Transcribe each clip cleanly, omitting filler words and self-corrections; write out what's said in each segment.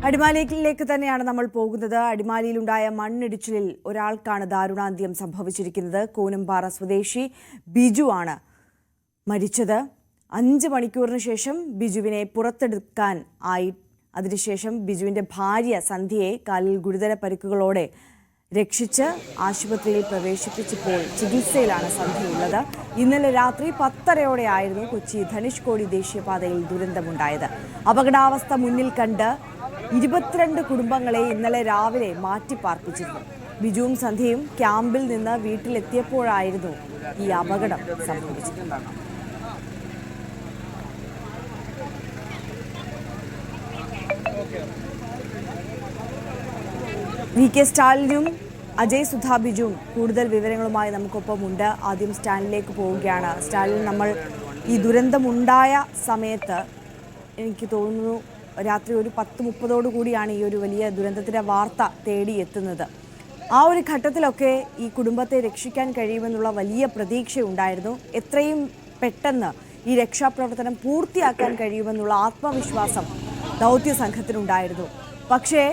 അടിമാലിയിലേക്ക് തന്നെയാണ് നമ്മൾ പോകുന്നത്. അടിമാലിയിലുണ്ടായ മണ്ണിടിച്ചിലിൽ ഒരാൾക്കാണ് ദാരുണാന്ത്യം സംഭവിച്ചിരിക്കുന്നത്. കൂനമ്പാറ സ്വദേശി ബിജു ആണ് മരിച്ചത്. 5 മണിക്കൂറിന് ശേഷം ബിജുവിനെ പുറത്തെടുക്കാൻ ആയി. അതിനുശേഷം ബിജുവിന്റെ ഭാര്യ സന്ധ്യയെ കാലിൽ ഗുരുതര പരിക്കുകളോടെ രക്ഷിച്ച് ആശുപത്രിയിൽ പ്രവേശിപ്പിച്ചപ്പോൾ ചികിത്സയിലാണ് സന്ധ്യയുള്ളത്. ഇന്നലെ രാത്രി 10:30 കൊച്ചി ധനുഷ്കോടി ദേശീയപാതയിൽ ദുരന്തമുണ്ടായത്. അപകടാവസ്ഥ മുന്നിൽ കണ്ട് 22 കുടുംബങ്ങളെ ഇന്നലെ രാവിലെ മാറ്റിപ്പാർപ്പിച്ചിരുന്നു. ബിജുവും സന്ധ്യയും ക്യാമ്പിൽ നിന്ന് വീട്ടിലെത്തിയപ്പോഴായിരുന്നു ഈ അപകടം സംഭവിച്ചത്. VK സ്റ്റാലിനും അജയ് സുധാ ബിജുവും കൂടുതൽ വിവരങ്ങളുമായി നമുക്കൊപ്പമുണ്ട്. ആദ്യം സ്റ്റാലിനിലേക്ക് പോവുകയാണ്. സ്റ്റാലിൻ, നമ്മൾ ഈ ദുരന്തമുണ്ടായ സമയത്ത് എനിക്ക് തോന്നുന്നു രാത്രി ഒരു 10:30 കൂടിയാണ് ഈ ഒരു വലിയ ദുരന്തത്തിൻ്റെ വാർത്ത തേടിയെത്തുന്നത്. ആ ഒരു ഘട്ടത്തിലൊക്കെ ഈ കുടുംബത്തെ രക്ഷിക്കാൻ കഴിയുമെന്നുള്ള വലിയ പ്രതീക്ഷയുണ്ടായിരുന്നു. എത്രയും പെട്ടെന്ന് ഈ രക്ഷാപ്രവർത്തനം പൂർത്തിയാക്കാൻ കഴിയുമെന്നുള്ള ആത്മവിശ്വാസം ദൗത്യ സംഘത്തിനുണ്ടായിരുന്നു. പക്ഷേ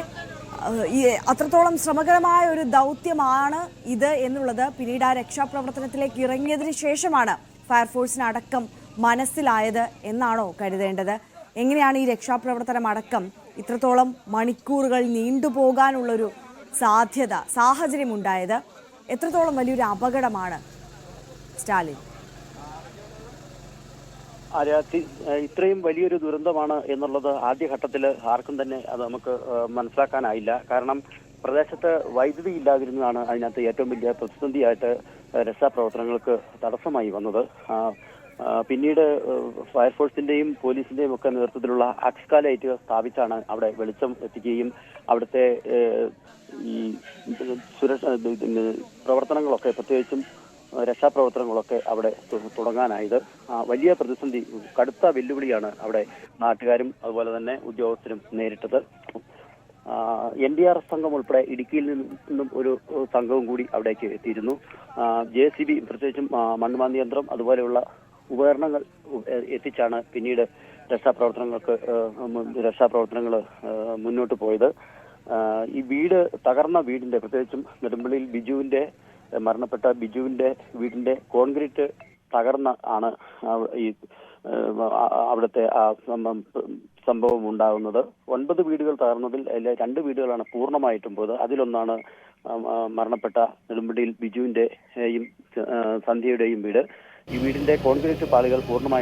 ഈ അത്രത്തോളം ശ്രമകരമായ ഒരു ദൗത്യമാണ് ഇത് എന്നുള്ളത് പിന്നീട് ആ രക്ഷാപ്രവർത്തനത്തിലേക്ക് ഇറങ്ങിയതിന് ശേഷമാണ് ഫയർഫോഴ്സിനടക്കം മനസ്സിലായത് എന്നാണോ കരുതേണ്ടത്? എങ്ങനെയാണ് ഈ രക്ഷാപ്രവർത്തനം അടക്കം ഇത്രത്തോളം മണിക്കൂറുകൾ നീണ്ടുപോകാനുള്ളൊരു സാഹചര്യം ഉണ്ടായത്? എത്രത്തോളം വലിയൊരു അപകടമാണ് സ്റ്റാലിൻ? ഇത്രയും വലിയൊരു ദുരന്തമാണ് എന്നുള്ളത് ആദ്യഘട്ടത്തിൽ ആർക്കും തന്നെ അത് നമുക്ക് മനസ്സിലാക്കാനായില്ല. കാരണം പ്രദേശത്ത് വൈദ്യുതി ഇല്ലാതിരുന്നതാണ് അതിനകത്ത് ഏറ്റവും വലിയ പ്രതിസന്ധിയായിട്ട് രക്ഷാപ്രവർത്തനങ്ങൾക്ക് തടസ്സമായി വന്നത്. പിന്നീട് ഫയർഫോഴ്സിന്റെയും പോലീസിന്റെയും ഒക്കെ നേതൃത്വത്തിലുള്ള അക്സ്ക ലൈറ്റ് സ്ഥാപിച്ചാണ് അവിടെ വെളിച്ചം എത്തിക്കുകയും അവിടുത്തെ ഈ സുരക്ഷ പ്രവർത്തനങ്ങളൊക്കെ, പ്രത്യേകിച്ചും രക്ഷാപ്രവർത്തനങ്ങളൊക്കെ അവിടെ തുടങ്ങാനായത്. വലിയ പ്രതിസന്ധി, കടുത്ത വെല്ലുവിളിയാണ് അവിടെ നാട്ടുകാരും അതുപോലെ തന്നെ ഉദ്യോഗസ്ഥരും നേരിട്ടത്. NDRF സംഘം ഉൾപ്പെടെ ഇടുക്കിയിൽ നിന്നും ഒരു സംഘവും കൂടി അവിടേക്ക് എത്തിയിരുന്നു. JCB, പ്രത്യേകിച്ചും മണ്ണുമാന്തി യന്ത്രം അതുപോലെയുള്ള ഉപകരണങ്ങൾ എത്തിച്ചാണ് പിന്നീട് രക്ഷാപ്രവർത്തനങ്ങൾ മുന്നോട്ട് പോയത്. ഈ തകർന്ന വീടിന്റെ, പ്രത്യേകിച്ചും നെടുമ്പള്ളിയിൽ മരണപ്പെട്ട ബിജുവിന്റെ വീടിന്റെ കോൺക്രീറ്റ് തകർന്ന ആണ് ഈ അവിടുത്തെ സംഭവം ഉണ്ടാകുന്നത്. 9 വീടുകൾ തകർന്നതിൽ 2 വീടുകളാണ് പൂർണ്ണമായിട്ടും പോയത്. അതിലൊന്നാണ് മരണപ്പെട്ട നെടുമ്പള്ളിയിൽ ബിജുവിന്റെയും സന്ധ്യയുടെയും വീട്. ഈ വീടിന്റെ കോൺക്രീറ്റ് പാളികൾ പൂർണ്ണമായി